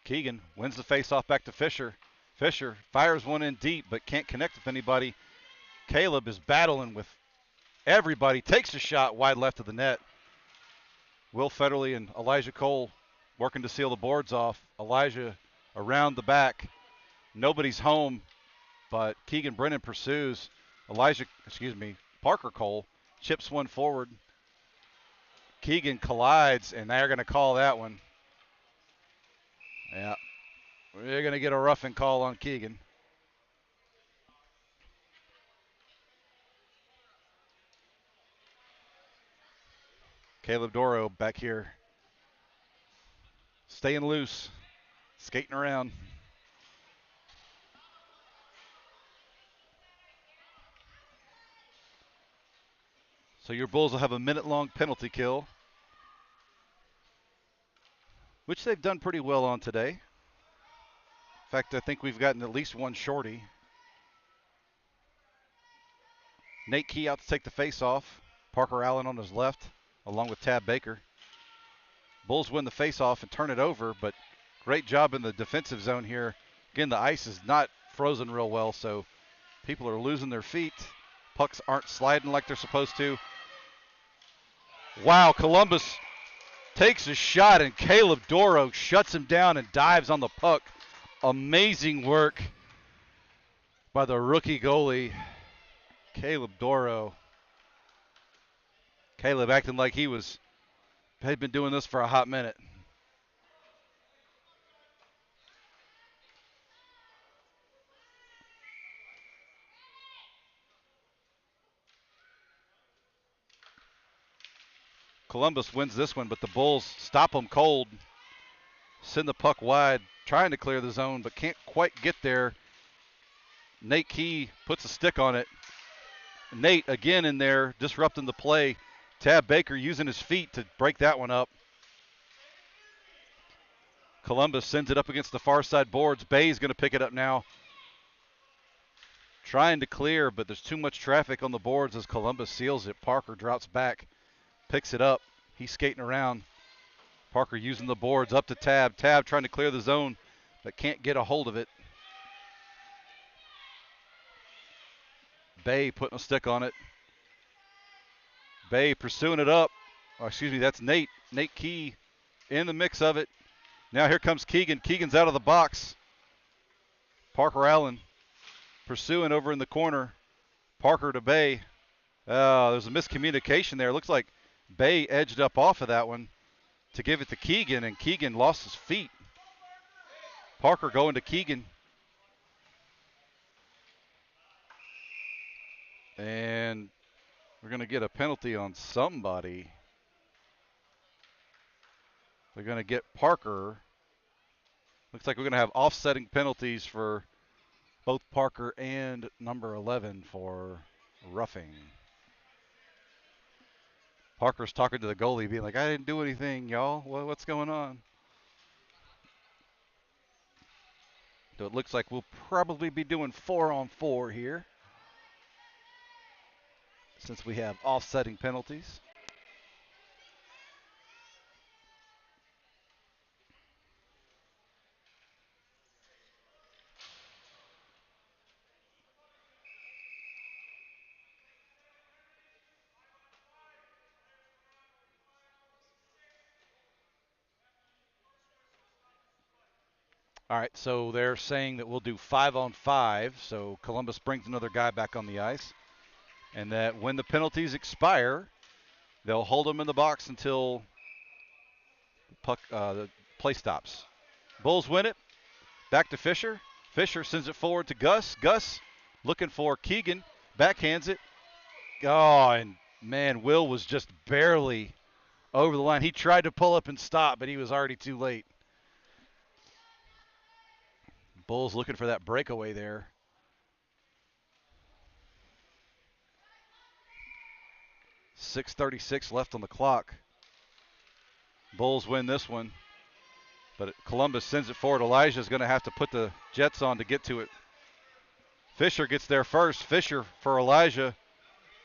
Keegan wins the faceoff back to Fisher. Fisher fires one in deep but can't connect with anybody. Caleb is battling with everybody. Takes a shot wide left of the net. Will Federle and Elijah Cole working to seal the boards off. Elijah around the back. Nobody's home, but Keegan Brennan pursues. Parker Cole chips one forward. Keegan collides, and they're going to call that one. Yeah, we're going to get a roughing call on Keegan. Caleb Doro back here. Staying loose, skating around. So your Bulls will have a minute-long penalty kill, which they've done pretty well on today. In fact, I think we've gotten at least one shorty. Nate Key out to take the face-off. Parker Allen on his left, along with Tab Baker. Bulls win the face-off and turn it over, but great job in the defensive zone here. Again, the ice is not frozen real well, so people are losing their feet. Pucks aren't sliding like they're supposed to. Wow, Columbus takes a shot, and Caleb Doro shuts him down and dives on the puck. Amazing work by the rookie goalie, Caleb Doro. Caleb acting like had been doing this for a hot minute. Columbus wins this one, but the Bulls stop them cold. Send the puck wide, trying to clear the zone, but can't quite get there. Nate Key puts a stick on it. Nate again in there, disrupting the play. Tab Baker using his feet to break that one up. Columbus sends it up against the far side boards. Bay's going to pick it up now. Trying to clear, but there's too much traffic on the boards as Columbus seals it. Parker drops back, picks it up. He's skating around. Parker using the boards up to Tab. Tab trying to clear the zone, but can't get a hold of it. Bay putting a stick on it. Bay pursuing it up. That's Nate. Nate Key in the mix of it. Now here comes Keegan. Keegan's out of the box. Parker Allen pursuing over in the corner. Parker to Bay. There's a miscommunication there. Looks like Bay edged up off of that one to give it to Keegan, and Keegan lost his feet. Parker going to Keegan. And we're going to get a penalty on somebody. They're going to get Parker. Looks like we're going to have offsetting penalties for both Parker and number 11 for roughing. Parker's talking to the goalie, being like, I didn't do anything, y'all. What's going on? So it looks like we'll probably be doing 4-on-4 here, since we have offsetting penalties. All right, so they're saying that we'll do 5-on-5. So Columbus brings another guy back on the ice. And that when the penalties expire, they'll hold them in the box until the play stops. Bulls win it. Back to Fisher. Fisher sends it forward to Gus. Gus looking for Keegan. Backhands it. Oh, and man, Will was just barely over the line. He tried to pull up and stop, but he was already too late. Bulls looking for that breakaway there. .636 left on the clock. Bulls win this one. But Columbus sends it forward. Elijah's going to have to put the Jets on to get to it. Fisher gets there first. Fisher for Elijah.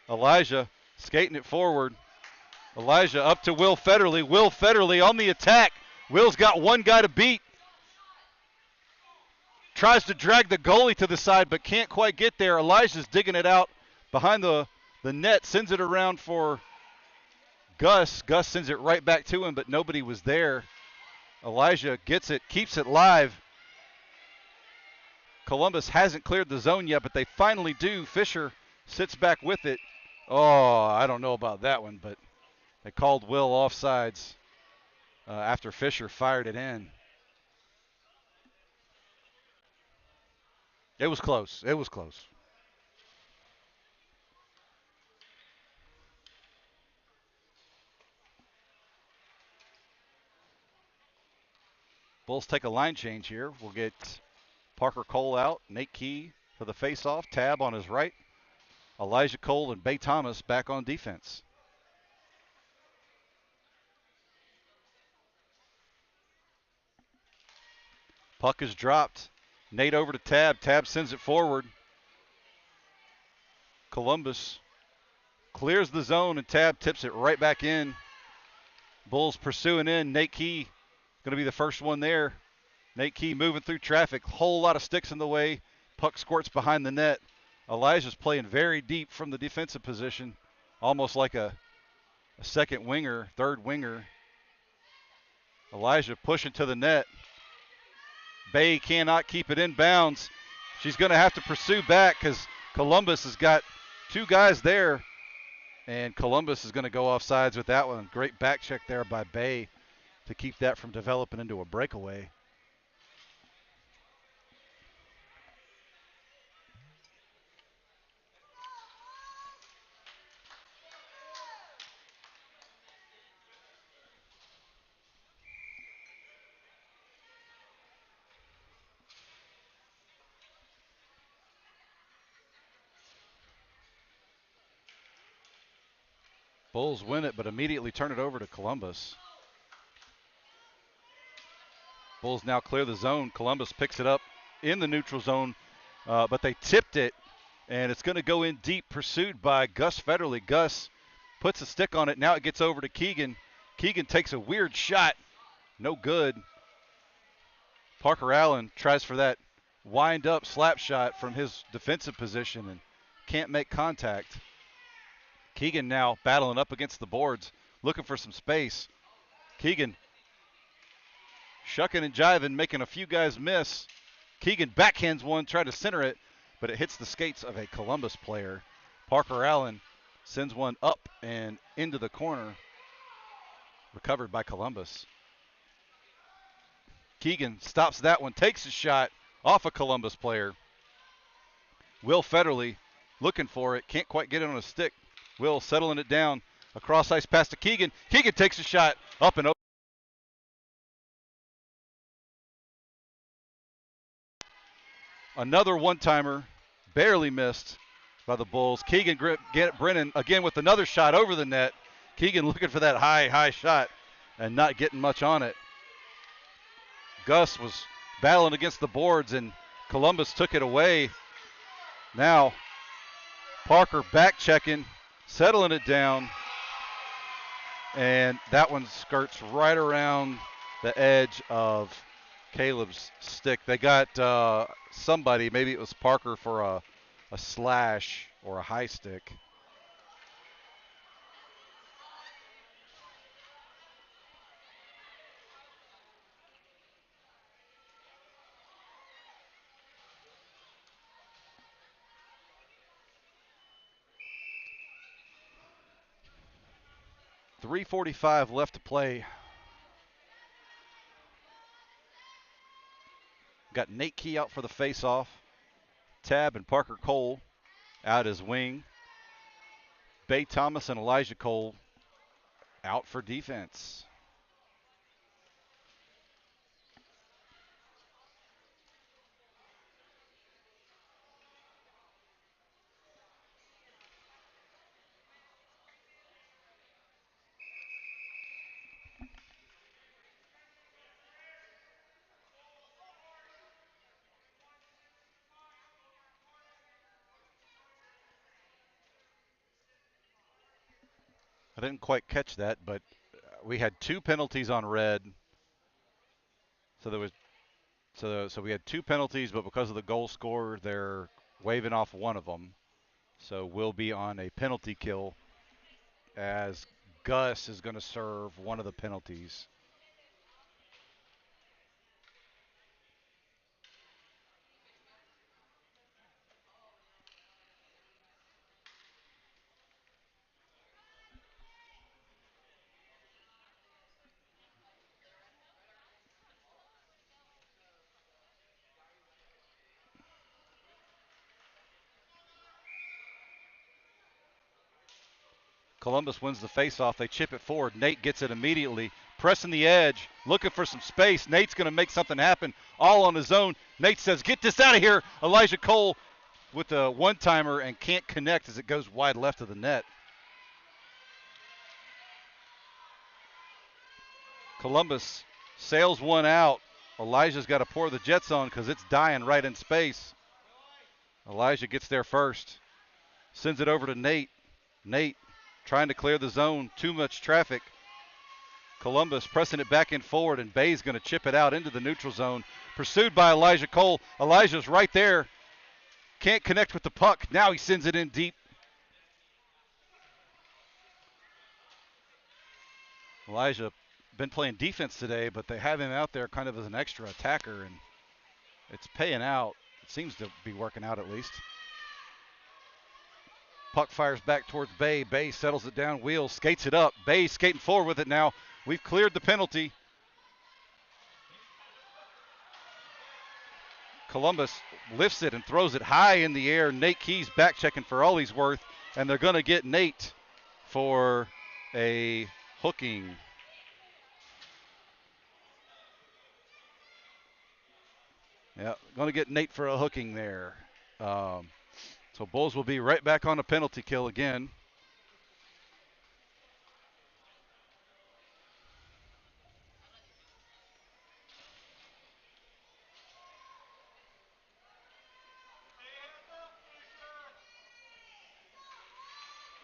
Elijah skating it forward. Elijah up to Will Federley. Will Federley on the attack. Will's got one guy to beat. Tries to drag the goalie to the side, but can't quite get there. Elijah's digging it out behind the net. Sends it around for Gus. Gus sends it right back to him, but nobody was there. Elijah gets it, keeps it live. Columbus hasn't cleared the zone yet, but they finally do. Fisher sits back with it. Oh, I don't know about that one, but they called Will offsides after Fisher fired it in. It was close. It was close. Bulls take a line change here. We'll get Parker Cole out. Nate Key for the faceoff. Tab on his right. Elijah Cole and Bay Thomas back on defense. Puck is dropped. Nate over to Tab. Tab sends it forward. Columbus clears the zone, and Tab tips it right back in. Bulls pursuing in. Nate Key going to be the first one there. Nate Key moving through traffic. Whole lot of sticks in the way. Puck squirts behind the net. Elijah's playing very deep from the defensive position, almost like a second winger, third winger. Elijah pushing to the net. Bay cannot keep it in bounds. She's going to have to pursue back because Columbus has got two guys there, and Columbus is going to go offsides with that one. Great back check there by Bay to keep that from developing into a breakaway. Bulls win it, but immediately turn it over to Columbus. Bulls now clear the zone. Columbus picks it up in the neutral zone, but they tipped it, and it's going to go in deep, pursued by Gus Federley. Gus puts a stick on it. Now it gets over to Keegan. Keegan takes a weird shot. No good. Parker Allen tries for that wind-up slap shot from his defensive position and can't make contact. Keegan now battling up against the boards, looking for some space. Keegan shucking and jiving, making a few guys miss. Keegan backhands one, tried to center it, but it hits the skates of a Columbus player. Parker Allen sends one up and into the corner, recovered by Columbus. Keegan stops that one, takes a shot off a Columbus player. Will Federley looking for it, can't quite get it on a stick. Will settling it down, across ice pass to Keegan. Keegan takes a shot up and over. Another one-timer, barely missed by the Bulls. Keegan Brennan again with another shot over the net. Keegan looking for that high shot and not getting much on it. Gus was battling against the boards and Columbus took it away. Now Parker back checking, settling it down, and that one skirts right around the edge of Caleb's stick. They got somebody, maybe it was Parker, for a slash or a high stick. .345 left to play. Got Nate Key out for the face-off. Tab and Parker Cole out as wing. Bay Thomas and Elijah Cole out for defense. I didn't quite catch that, but we had 2 penalties on red. So we had 2 penalties, but because of the goal score, they're waving off one of them. So we'll be on a penalty kill as Gus is going to serve one of the penalties. Columbus wins the faceoff. They chip it forward. Nate gets it immediately, pressing the edge, looking for some space. Nate's going to make something happen all on his own. Nate says, "Get this out of here." Elijah Cole with a one-timer and can't connect as it goes wide left of the net. Columbus sails one out. Elijah's got to pour the Jets on because it's dying right in space. Elijah gets there first. Sends it over to Nate. Nate trying to clear the zone. Too much traffic. Columbus pressing it back in forward, and Bay's going to chip it out into the neutral zone. Pursued by Elijah Cole. Elijah's right there. Can't connect with the puck. Now he sends it in deep. Elijah been playing defense today, but they have him out there kind of as an extra attacker, and it's paying out. It seems to be working out at least. Puck fires back towards Bay. Bay settles it down, wheels, skates it up. Bay skating forward with it now. We've cleared the penalty. Columbus lifts it and throws it high in the air. Nate Key's back checking for all he's worth, and they're going to get Nate for a hooking. Yeah, going to get Nate for a hooking there. So Bulls will be right back on a penalty kill again.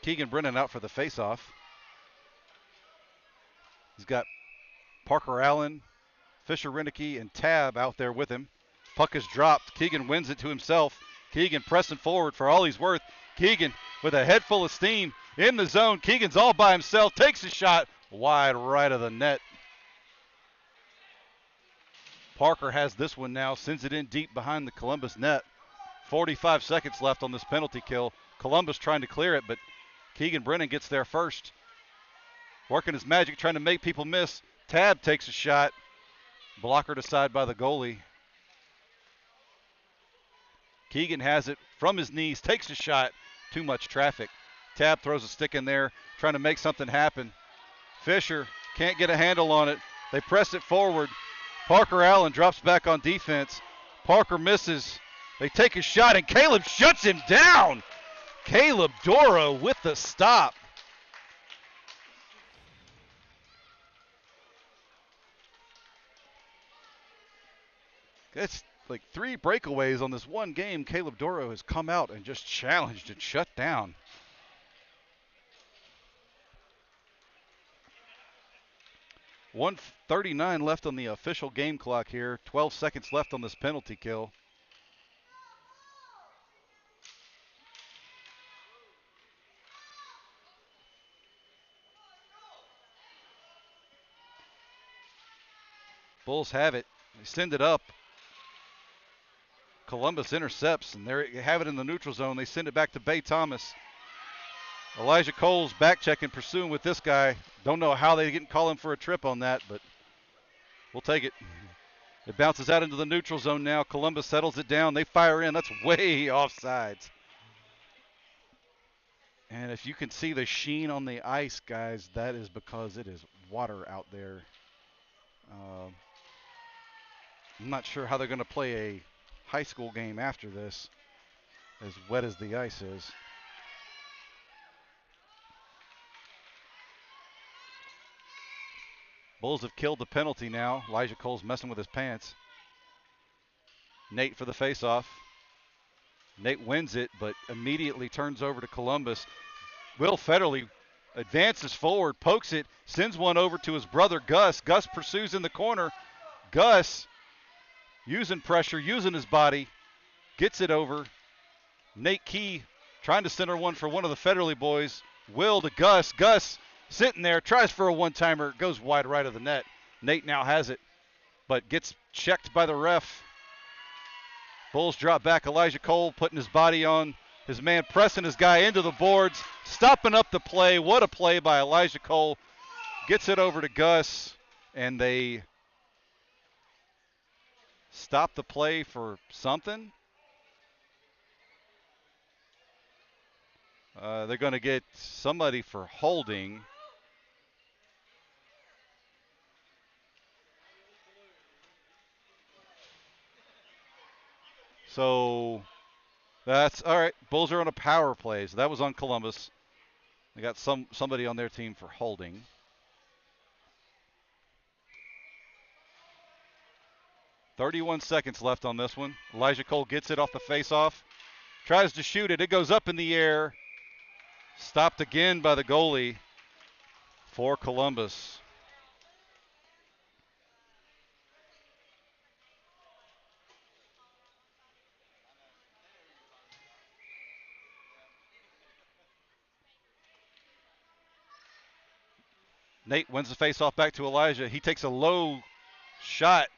Keegan Brennan out for the faceoff. He's got Parker Allen, Fisher Renicky, and Tab out there with him. Puck is dropped. Keegan wins it to himself. Keegan pressing forward for all he's worth. Keegan with a head full of steam in the zone. Keegan's all by himself. Takes a shot wide right of the net. Parker has this one now. Sends it in deep behind the Columbus net. 45 seconds left on this penalty kill. Columbus trying to clear it, but Keegan Brennan gets there first. Working his magic, trying to make people miss. Tab takes a shot. Blockered aside by the goalie. Keegan has it from his knees, takes a shot. Too much traffic. Tab throws a stick in there, trying to make something happen. Fisher can't get a handle on it. They press it forward. Parker Allen drops back on defense. Parker misses. They take a shot, and Caleb shuts him down. Caleb Doro with the stop. It's like 3 breakaways on this one game. Caleb Doro has come out and just challenged and shut down. .139 left on the official game clock here. 12 seconds left on this penalty kill. Bulls have it. They send it up. Columbus intercepts, and they have it in the neutral zone. They send it back to Bay Thomas. Elijah Cole's back checking, pursuing with this guy. Don't know how they didn't call him for a trip on that, but we'll take it. It bounces out into the neutral zone now. Columbus settles it down. They fire in. That's way offsides. And if you can see the sheen on the ice, guys, that is because it is water out there. I'm not sure how they're going to play a high school game after this, as wet as the ice is. Bulls have killed the penalty now. Elijah Cole's messing with his pants. Nate for the faceoff. Nate wins it, but immediately turns over to Columbus. Will Federley advances forward, pokes it, sends one over to his brother Gus. Gus pursues in the corner. Gus, using pressure, using his body, gets it over. Nate Key trying to center one for one of the Federley boys. Will to Gus. Gus sitting there, tries for a one-timer, goes wide right of the net. Nate now has it, but gets checked by the ref. Bulls drop back. Elijah Cole putting his body on his man, pressing his guy into the boards, stopping up the play. What a play by Elijah Cole. Gets it over to Gus, and they stop the play for something. They're going to get somebody for holding. So that's all right. Bulls are on a power play, so that was on Columbus. They got somebody on their team for holding. .31 seconds left on this one. Elijah Cole gets it off the face-off. Tries to shoot it. It goes up in the air. Stopped again by the goalie for Columbus. Nate wins the face-off back to Elijah. He takes a low shot.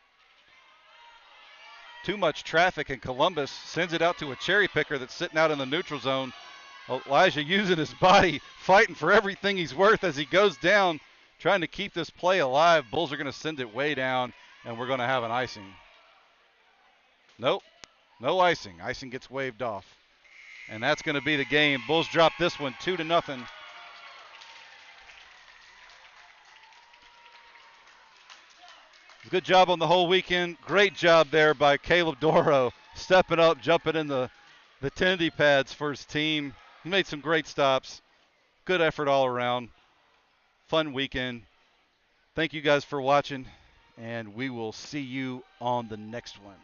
Too much traffic, and Columbus sends it out to a cherry picker that's sitting out in the neutral zone. Elijah using his body, fighting for everything he's worth as he goes down, trying to keep this play alive. Bulls are going to send it way down, and we're going to have an icing. Nope, no icing. Icing gets waved off. And that's going to be the game. Bulls drop this one 2-0. Good job on the whole weekend. Great job there by Caleb Doro, stepping up, jumping in the tendy pads for his team. He made some great stops. Good effort all around. Fun weekend. Thank you guys for watching, and we will see you on the next one.